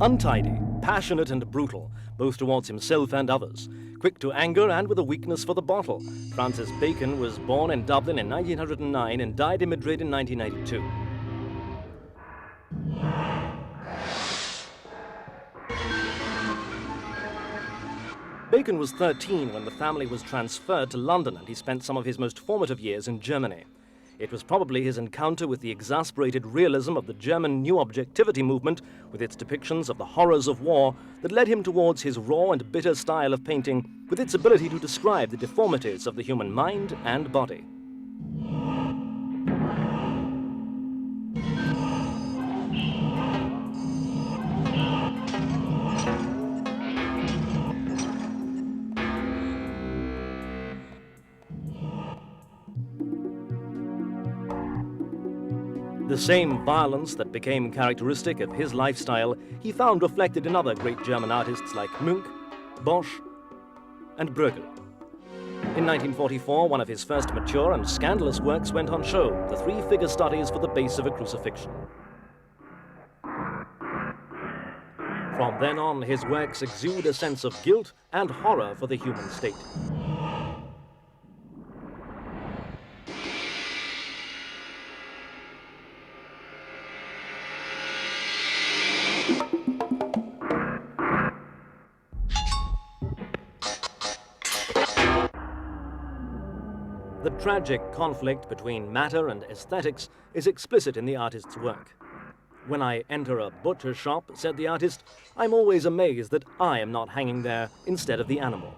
Untidy, passionate and brutal, both towards himself and others. Quick to anger and with a weakness for the bottle, Francis Bacon was born in Dublin in 1909 and died in Madrid in 1992. Bacon was 13 when the family was transferred to London, and he spent some of his most formative years in Germany. It was probably his encounter with the exasperated realism of the German New Objectivity movement, with its depictions of the horrors of war, that led him towards his raw and bitter style of painting, with its ability to describe the deformities of the human mind and body. The same violence that became characteristic of his lifestyle he found reflected in other great German artists like Munch, Bosch, and Bruegel. In 1944, one of his first mature and scandalous works went on show, the three-figure studies for the base of a crucifixion. From then on, his works exude a sense of guilt and horror for the human state. The tragic conflict between matter and aesthetics is explicit in the artist's work. "When I enter a butcher shop," said the artist, "I'm always amazed that I am not hanging there instead of the animal."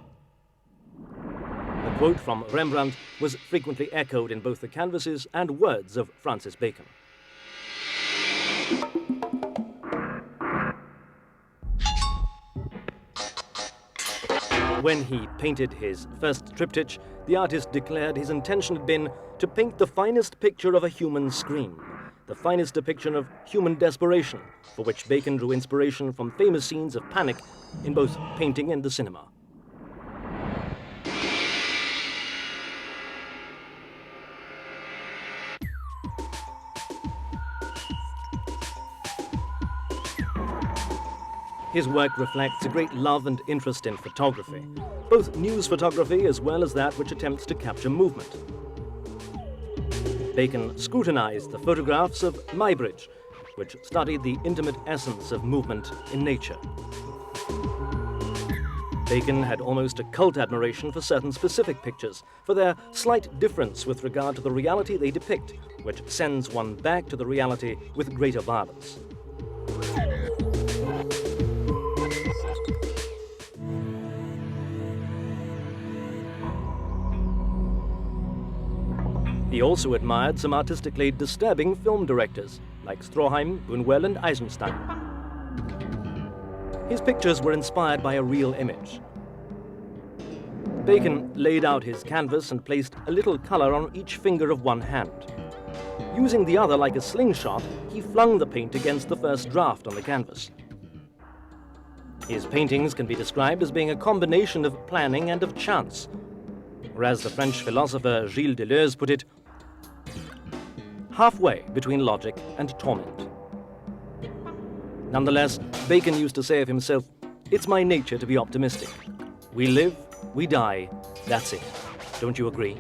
The quote from Rembrandt was frequently echoed in both the canvases and words of Francis Bacon. When he painted his first triptych, the artist declared his intention had been to paint the finest picture of a human scream, the finest depiction of human desperation, for which Bacon drew inspiration from famous scenes of panic in both painting and the cinema. His work reflects a great love and interest in photography, both news photography as well as that which attempts to capture movement. Bacon scrutinized the photographs of Muybridge, which studied the intimate essence of movement in nature. Bacon had almost a cult admiration for certain specific pictures, for their slight difference with regard to the reality they depict, which sends one back to the reality with greater violence. He also admired some artistically disturbing film directors, like Stroheim, Buñuel, and Eisenstein. His pictures were inspired by a real image. Bacon laid out his canvas and placed a little color on each finger of one hand. Using the other like a slingshot, he flung the paint against the first draft on the canvas. His paintings can be described as being a combination of planning and of chance, or as the French philosopher Gilles Deleuze put it, halfway between logic and torment. Nonetheless, Bacon used to say of himself, "It's my nature to be optimistic. We live, we die, that's it. Don't you agree?"